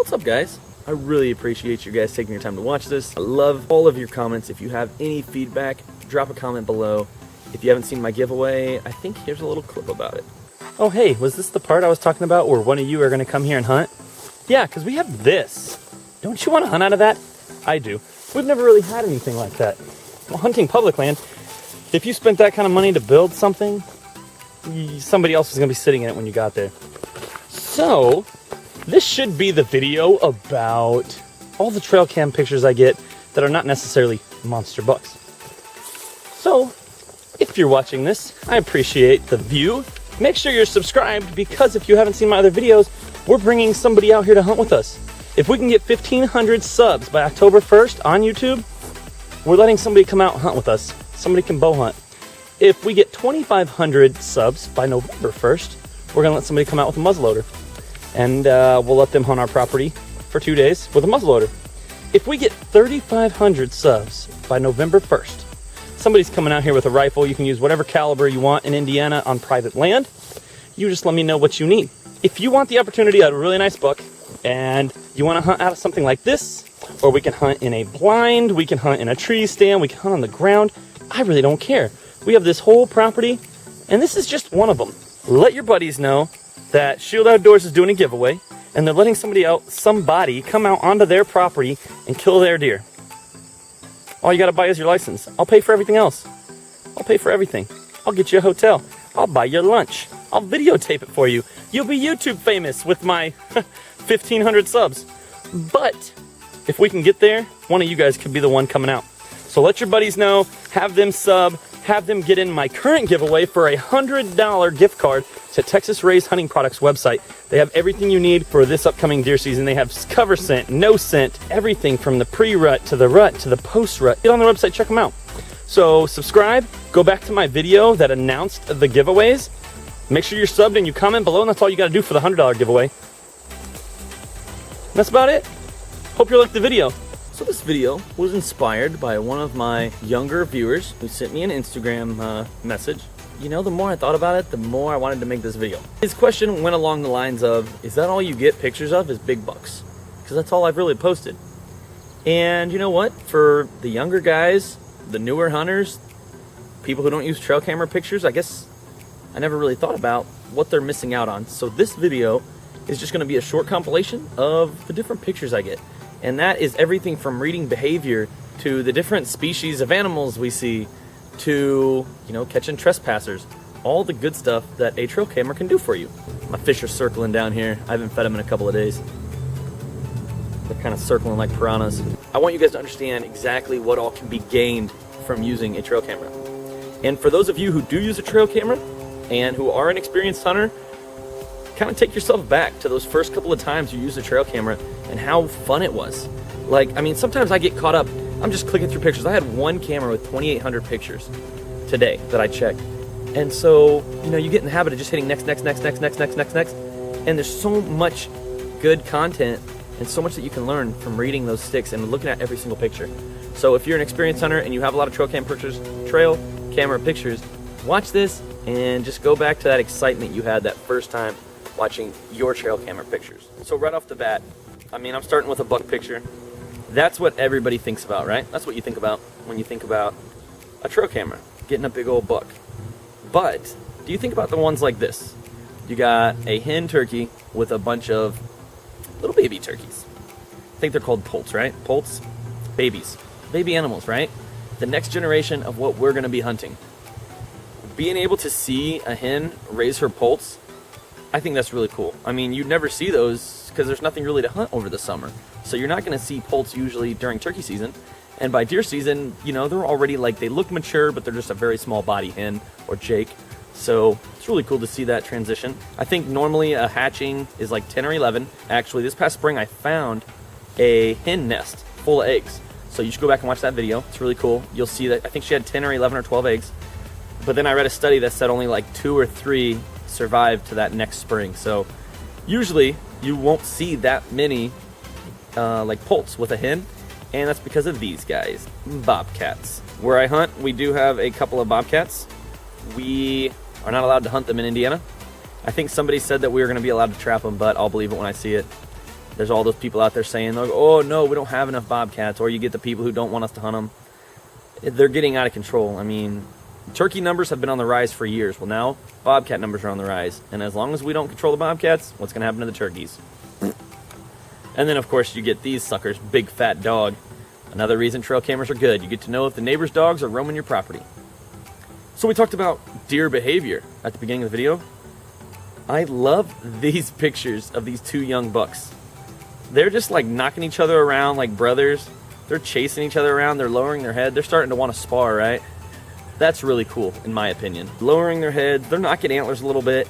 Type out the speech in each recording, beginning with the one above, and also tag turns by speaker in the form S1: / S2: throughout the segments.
S1: what's up, guys? I really appreciate you guys taking your time to watch this. I love all of your comments. If you have any feedback, drop a comment below. If you haven't seen my giveaway, I think here's a little clip about it. Oh, hey, was this the part I was talking about where one of you are going to come here and hunt? Yeah, because we have this. Don't you want to hunt out of that? I do. We've never really had anything like that. Well, hunting public land, if you spent that kind of money to build something, somebody else was going to be sitting in it when you got there. So, this should be the video about all the trail cam pictures I get that are not necessarily monster bucks. So, if you're watching this, I appreciate the view. Make sure you're subscribed, because if you haven't seen my other videos, we're bringing somebody out here to hunt with us. If we can get 1,500 subs by October 1st on YouTube, we're letting somebody come out and hunt with us. Somebody can bow hunt. If we get 2,500 subs by November 1st, we're gonna let somebody come out with a muzzleloader. And we'll let them hunt our property for 2 days with a muzzleloader. If we get 3,500 subs by November 1st, somebody's coming out here with a rifle. You can use whatever caliber you want in Indiana on private land. You just let me know what you need. If you want the opportunity at a really nice buck and you want to hunt out of something like this, or we can hunt in a blind, we can hunt in a tree stand, we can hunt on the ground, I really don't care. We have this whole property, and this is just one of them. Let your buddies know that Shield Outdoors is doing a giveaway, and they're letting somebody come out onto their property and kill their deer. All you gotta buy is your license. I'll pay for everything else. I'll pay for everything. I'll get you a hotel. I'll buy your lunch. I'll videotape it for you. You'll be YouTube famous with my 1,500 subs. But if we can get there, one of you guys could be the one coming out. So let your buddies know, have them sub, have them get in my current giveaway for a $100 gift card to Texas Raised Hunting Products website. They have everything you need for this upcoming deer season. They have cover scent, no scent, everything from the pre-rut to the post-rut. Get on the website, check them out. So subscribe, go back to my video that announced the giveaways. Make sure you're subbed and you comment below, and that's all you gotta do for the $100 giveaway. And that's about it. Hope you liked the video. So this video was inspired by one of my younger viewers who sent me an Instagram message. You know, the more I thought about it, the more I wanted to make this video. His question went along the lines of, is that all you get pictures of is big bucks? Because that's all I've really posted. And you know what? For the younger guys, the newer hunters, people who don't use trail camera pictures, I guess I never really thought about what they're missing out on. So this video is just going to be a short compilation of the different pictures I get. And that is everything from reading behavior to the different species of animals we see to, you know, catching trespassers. All the good stuff that a trail camera can do for you. My fish are circling down here. I haven't fed them in a couple of days. They're kind of circling like piranhas. I want you guys to understand exactly what all can be gained from using a trail camera. And for those of you who do use a trail camera and who are an experienced hunter, kind of take yourself back to those first couple of times you used a trail camera and how fun it was. Like, I mean, sometimes I get caught up. I'm just clicking through pictures. I had one camera with 2,800 pictures today that I checked. And so, you know, you get in the habit of just hitting next. And there's so much good content and so much that you can learn from reading those sticks and looking at every single picture. So if you're an experienced hunter and you have a lot of trail camera pictures, watch this and just go back to that excitement you had that first time watching your trail camera pictures. So right off the bat, I mean, I'm starting with a buck picture. That's what everybody thinks about, right? That's what you think about when you think about a trail camera, getting a big old buck. But do you think about the ones like this? You got a hen turkey with a bunch of little baby turkeys. I think they're called poults, right? Poults, babies, baby animals, right? The next generation of what we're gonna be hunting. Being able to see a hen raise her poults, I think that's really cool. I mean, you never see those because there's nothing really to hunt over the summer. So you're not going to see poults usually during turkey season. And by deer season, you know, they're already like, they look mature, but they're just a very small body hen or jake. So it's really cool to see that transition. I think normally a hatching is like 10 or 11. Actually, this past spring I found a hen nest full of eggs. So you should go back and watch that video. It's really cool. You'll see that I think she had 10 or 11 or 12 eggs. But then I read a study that said only like 2 or 3 survived to that next spring. So usually you won't see that many like poults with a hen, and that's because of these guys, bobcats. Where I hunt, we do have a couple of bobcats. We are not allowed to hunt them in Indiana. I think somebody said that we were going to be allowed to trap them, but I'll believe it when I see it. There's all those people out there saying, like, oh no, we don't have enough bobcats, or you get the people who don't want us to hunt them. They're getting out of control. I mean, turkey numbers have been on the rise for years. Well, now bobcat numbers are on the rise, and as long as we don't control the bobcats, what's going to happen to the turkeys? And then, of course, you get these suckers, big fat dog. Another reason trail cameras are good. You get to know if the neighbor's dogs are roaming your property. So we talked about deer behavior at the beginning of the video. I love these pictures of these two young bucks. They're just like knocking each other around like brothers. They're chasing each other around. They're lowering their head. They're starting to want to spar, right? That's really cool, in my opinion. Lowering their heads. They're knocking antlers a little bit.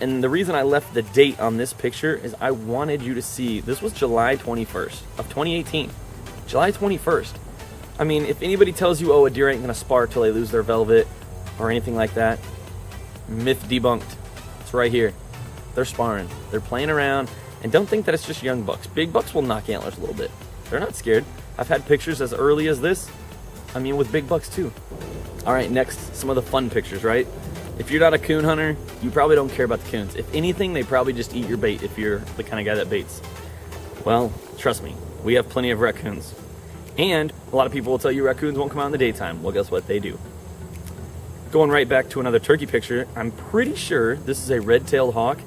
S1: And the reason I left the date on this picture is I wanted you to see, this was July 21st of 2018. July 21st. I mean, if anybody tells you, oh, a deer ain't gonna spar till they lose their velvet or anything like that, myth debunked. It's right here. They're sparring. They're playing around. And don't think that it's just young bucks. Big bucks will knock antlers a little bit. They're not scared. I've had pictures as early as this. I mean, with big bucks too. All right, next, some of the fun pictures, right? If you're not a coon hunter, you probably don't care about the coons. If anything, they probably just eat your bait if you're the kind of guy that baits. Well, trust me, we have plenty of raccoons. And a lot of people will tell you raccoons won't come out in the daytime. Well, guess what? They do. Going right back to another turkey picture, I'm pretty sure this is a red-tailed hawk,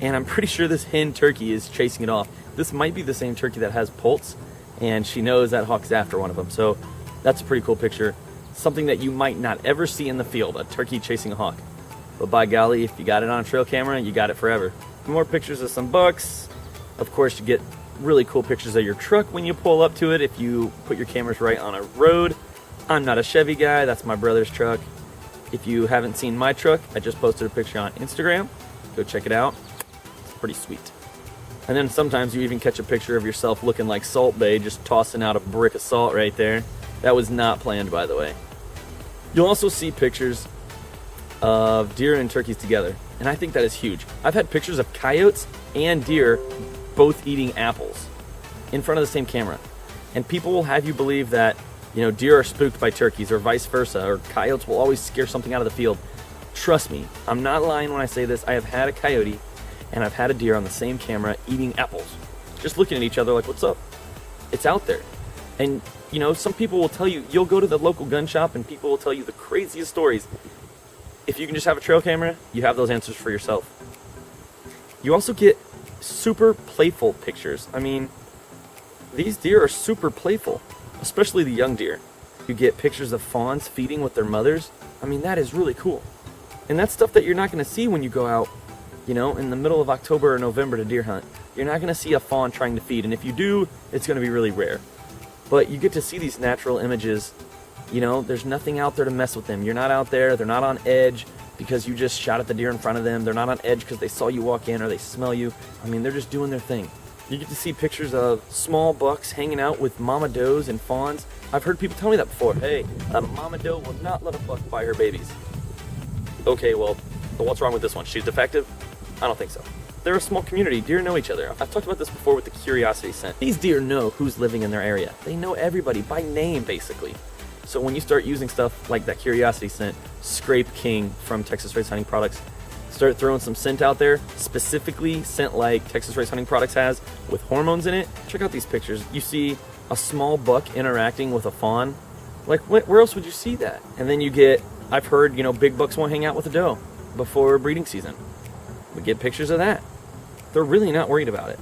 S1: and I'm pretty sure this hen turkey is chasing it off. This might be the same turkey that has poults, and she knows that hawk's after one of them. So that's a pretty cool picture. Something that you might not ever see in the field, a turkey chasing a hawk. But by golly, if you got it on a trail camera, you got it forever. More pictures of some bucks. Of course, you get really cool pictures of your truck when you pull up to it if you put your cameras right on a road. I'm not a Chevy guy, that's my brother's truck. If you haven't seen my truck, I just posted a picture on Instagram. Go check it out. It's pretty sweet. And then sometimes you even catch a picture of yourself looking like Salt Bae, just tossing out a brick of salt right there. That was not planned, by the way. You'll also see pictures of deer and turkeys together, and I think that is huge. I've had pictures of coyotes and deer both eating apples in front of the same camera. And people will have you believe that, you know, deer are spooked by turkeys or vice versa, or coyotes will always scare something out of the field. Trust me, I'm not lying when I say this. I have had a coyote and I've had a deer on the same camera eating apples, just looking at each other like, what's up? It's out there. And you know, some people will tell you, you'll go to the local gun shop and people will tell you the craziest stories. If you can just have a trail camera, you have those answers for yourself. You also get super playful pictures. I mean, these deer are super playful, especially the young deer. You get pictures of fawns feeding with their mothers. I mean, that is really cool. And that's stuff that you're not going to see when you go out, you know, in the middle of October or November to deer hunt. You're not going to see a fawn trying to feed, and if you do, it's going to be really rare. But you get to see these natural images. You know, there's nothing out there to mess with them. You're not out there, they're not on edge because you just shot at the deer in front of them. They're not on edge because they saw you walk in or they smell you. I mean, they're just doing their thing. You get to see pictures of small bucks hanging out with mama does and fawns. I've heard people tell me that before. Hey, a mama doe will not let a buck buy her babies. Okay, well, but what's wrong with this one? She's defective? I don't think so. They're a small community. Deer know each other. I've talked about this before with the curiosity scent. These deer know who's living in their area. They know everybody by name, basically. So when you start using stuff like that curiosity scent, Scrape King from Texas Race Hunting Products, start throwing some scent out there, specifically scent like Texas Race Hunting Products has with hormones in it. Check out these pictures. You see a small buck interacting with a fawn. Like, where else would you see that? And then you get, I've heard, you know, big bucks won't hang out with a doe before breeding season. We get pictures of that. They're really not worried about it.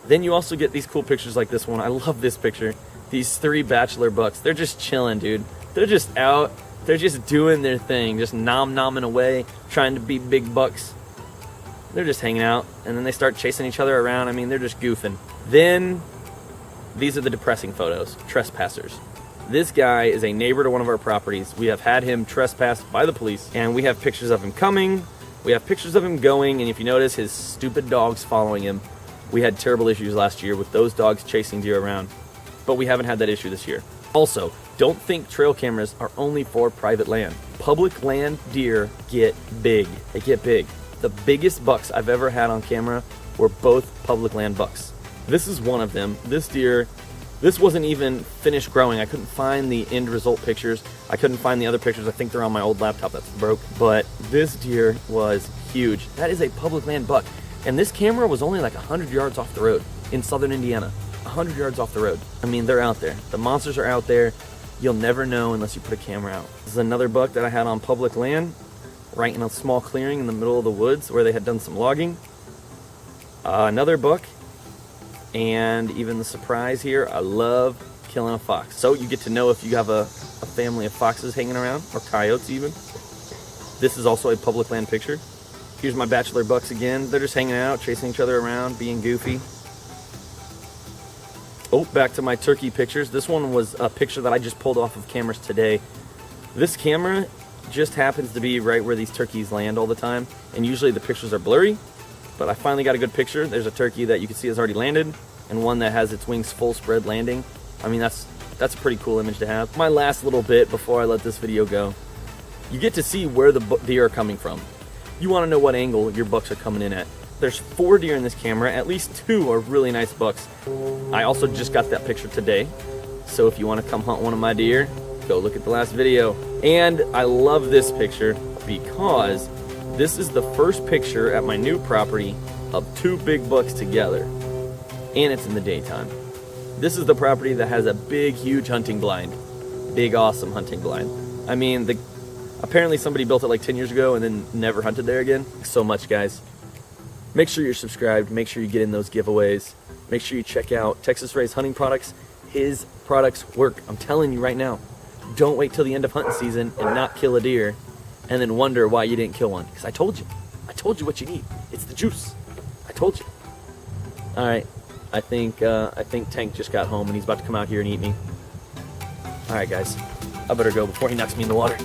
S1: Then you also get these cool pictures like this one. I love this picture. These 3 bachelor bucks. They're just chilling, dude. They're just out. They're just doing their thing. Just nom-nomming away, trying to be big bucks. They're just hanging out. And then they start chasing each other around. I mean, they're just goofing. Then, these are the depressing photos. Trespassers. This guy is a neighbor to one of our properties. We have had him trespassed by the police. And we have pictures of him coming. We have pictures of him going, and if you notice, his stupid dog's following him. We had terrible issues last year with those dogs chasing deer around, but we haven't had that issue this year. Also, don't think trail cameras are only for private land. Public land deer get big. They get big. The biggest bucks I've ever had on camera were both public land bucks. This is one of them. This deer, this wasn't even finished growing. I couldn't find the end result pictures. I couldn't find the other pictures. I think they're on my old laptop that's broke. But this deer was huge. That is a public land buck. And this camera was only like 100 yards off the road in southern Indiana. 100 yards off the road. I mean, they're out there. The monsters are out there. You'll never know unless you put a camera out. This is another buck that I had on public land, right in a small clearing in the middle of the woods where they had done some logging. Another buck. And even the surprise here, I love killing a fox. So you get to know if you have a family of foxes hanging around, or coyotes even. This is also a public land picture. Here's my bachelor bucks again. They're just hanging out, chasing each other around, being goofy. Oh, back to my turkey pictures. This one was a picture that I just pulled off of cameras today. This camera just happens to be right where these turkeys land all the time, and usually the pictures are blurry, but I finally got a good picture. There's a turkey that you can see has already landed, and one that has its wings full spread landing. I mean, that's a pretty cool image to have. My last little bit before I let this video go. You get to see where the deer are coming from. You want to know what angle your bucks are coming in at. There's 4 deer in this camera. At least 2 are really nice bucks. I also just got that picture today. So if you want to come hunt one of my deer, go look at the last video. And I love this picture because this is the first picture at my new property of 2 big bucks together. And it's in the daytime. This is the property that has a big, huge hunting blind. Big, awesome hunting blind. I mean, apparently somebody built it like 10 years ago and then never hunted there again. Thanks so much, guys. Make sure you're subscribed. Make sure you get in those giveaways. Make sure you check out Texas Ray's hunting products. His products work. I'm telling you right now. Don't wait till the end of hunting season and not kill a deer and then wonder why you didn't kill one. Because I told you. I told you what you need. It's the juice. I told you. All right. I think Tank just got home and he's about to come out here and eat me. All right, guys. I better go before he knocks me in the water.